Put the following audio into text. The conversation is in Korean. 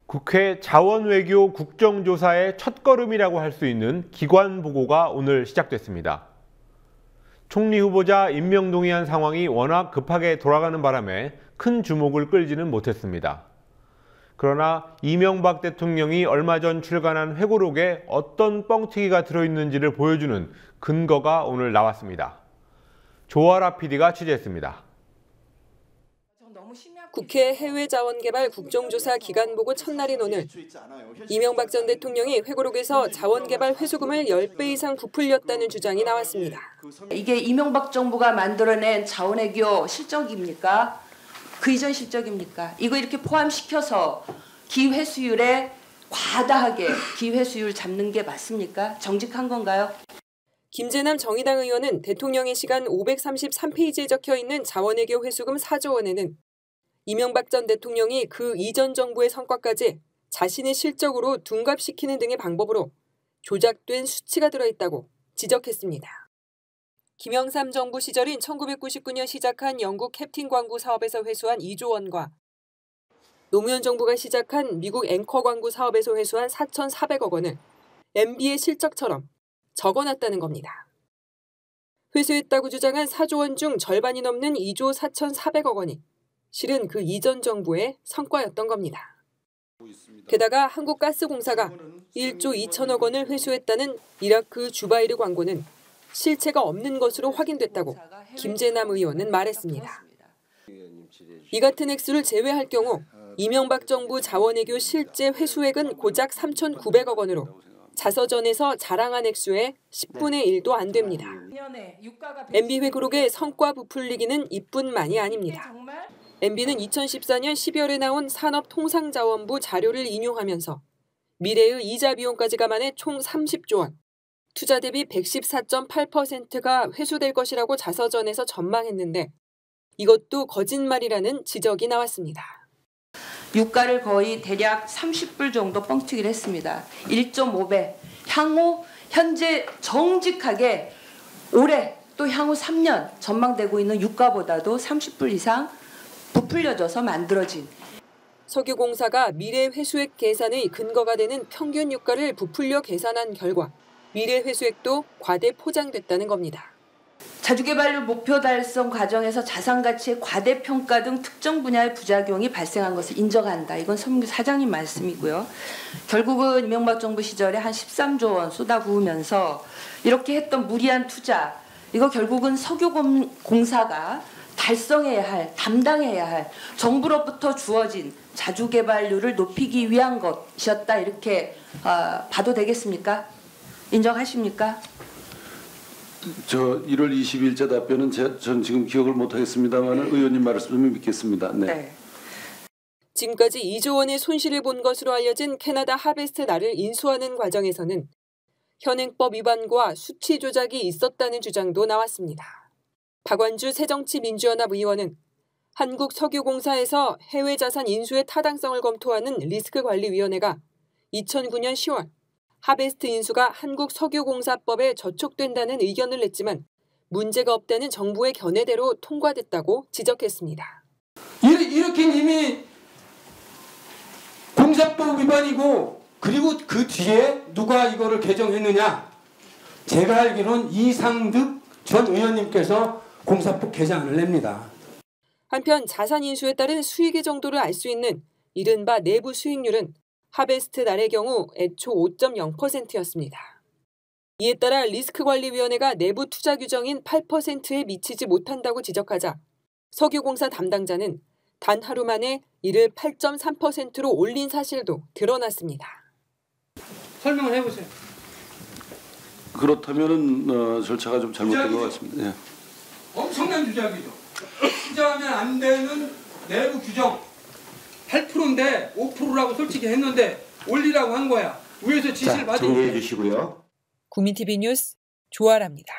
국회 자원외교 국정조사의 첫걸음이라고 할 수 있는 기관보고가 오늘 시작됐습니다. 총리 후보자 임명동의안 상황이 워낙 급하게 돌아가는 바람에 큰 주목을 끌지는 못했습니다. 그러나 이명박 대통령이 얼마 전 출간한 회고록에 어떤 뻥튀기가 들어있는지를 보여주는 근거가 오늘 나왔습니다. 조아라 PD가 취재했습니다. 국회 해외자원개발 국정조사 기간보고 첫날인 오늘, 이명박 전 대통령이 회고록에서 자원개발 회수금을 10배 이상 부풀렸다는 주장이 나왔습니다. 이게 이명박 정부가 만들어낸 자원외교 실적입니까? 그 이전 실적입니까? 이거 이렇게 포함시켜서 기회수율에 과다하게 기회수율 잡는 게 맞습니까? 정직한 건가요? 김재남 정의당 의원은 대통령의 시간 533페이지에 적혀있는 자원외교 회수금 4조 원에는 이명박 전 대통령이 그 이전 정부의 성과까지 자신의 실적으로 둔갑시키는 등의 방법으로 조작된 수치가 들어있다고 지적했습니다. 김영삼 정부 시절인 1999년 시작한 영국 캡틴 광고 사업에서 회수한 2조 원과 노무현 정부가 시작한 미국 앵커 광고 사업에서 회수한 4,400억 원을 MB의 실적처럼 적어놨다는 겁니다. 회수했다고 주장한 4조 원 중 절반이 넘는 2조 4,400억 원이 실은 그 이전 정부의 성과였던 겁니다. 게다가 한국가스공사가 1조 2천억 원을 회수했다는 이라크 주바이르 광고는 실체가 없는 것으로 확인됐다고 김재남 의원은 말했습니다. 이 같은 액수를 제외할 경우 이명박 정부 자원외교 실제 회수액은 고작 3,900억 원으로 자서전에서 자랑한 액수의 10분의 1도 안 됩니다. MB 회고록의 성과 부풀리기는 이뿐만이 아닙니다. MB는 2014년 12월에 나온 산업통상자원부 자료를 인용하면서 미래의 이자 비용까지 감안해 총 30조 원, 투자 대비 114.8%가 회수될 것이라고 자서전에서 전망했는데 이것도 거짓말이라는 지적이 나왔습니다. 유가를 거의 대략 30불 정도 뻥튀기를 했습니다. 1.5배. 향후 현재 정직하게 올해 또 향후 3년 전망되고 있는 유가보다도 30불 이상 부풀려져서 만들어진. 석유공사가 미래 회수액 계산의 근거가 되는 평균 유가를 부풀려 계산한 결과 미래 회수액도 과대 포장됐다는 겁니다. 자주개발률 목표 달성 과정에서 자산가치의 과대평가 등 특정 분야의 부작용이 발생한 것을 인정한다. 이건 서문규 사장님 말씀이고요. 결국은 이명박 정부 시절에 한 13조 원 쏟아부으면서 이렇게 했던 무리한 투자, 이거 결국은 석유공사가 달성해야 할, 담당해야 할 정부로부터 주어진 자주개발률을 높이기 위한 것이었다. 이렇게 봐도 되겠습니까? 인정하십니까? 저 1월 20일자 답변은 전 지금 기억을 못하겠습니다만 의원님 말씀을 믿겠습니다. 네. 지금까지 2조 원의 손실을 본 것으로 알려진 캐나다 하베스트 날을 인수하는 과정에서는 현행법 위반과 수치 조작이 있었다는 주장도 나왔습니다. 박완주 새정치민주연합 의원은 한국석유공사에서 해외자산 인수의 타당성을 검토하는 리스크관리위원회가 2009년 10월 하베스트 인수가 한국석유공사법에 저촉된다는 의견을 냈지만 문제가 없다는 정부의 견해대로 통과됐다고 지적했습니다. 이렇게 이미 공사법 위반이고 그리고 그 뒤에 누가 이거를 개정했느냐. 제가 알기로는 이상득 전 의원님께서 공사법 개정안을 냅니다. 한편 자산 인수에 따른 수익의 정도를 알 수 있는 이른바 내부 수익률은 하베스트 날의 경우 애초 5.0%였습니다. 이에 따라 리스크관리위원회가 내부 투자 규정인 8%에 미치지 못한다고 지적하자 석유공사 담당자는 단 하루 만에 이를 8.3%로 올린 사실도 드러났습니다. 설명을 해보세요. 그렇다면 절차가 좀 잘못된 것 같습니다. 예. 엄청난 주작이죠. 투자하면 안 되는 내부 규정 8%인데 5%라고 솔직히 했는데 올리라고 한 거야. 위에서 지시를 받으니까. 정리해 주시고요. 국민TV 뉴스 조아라입니다.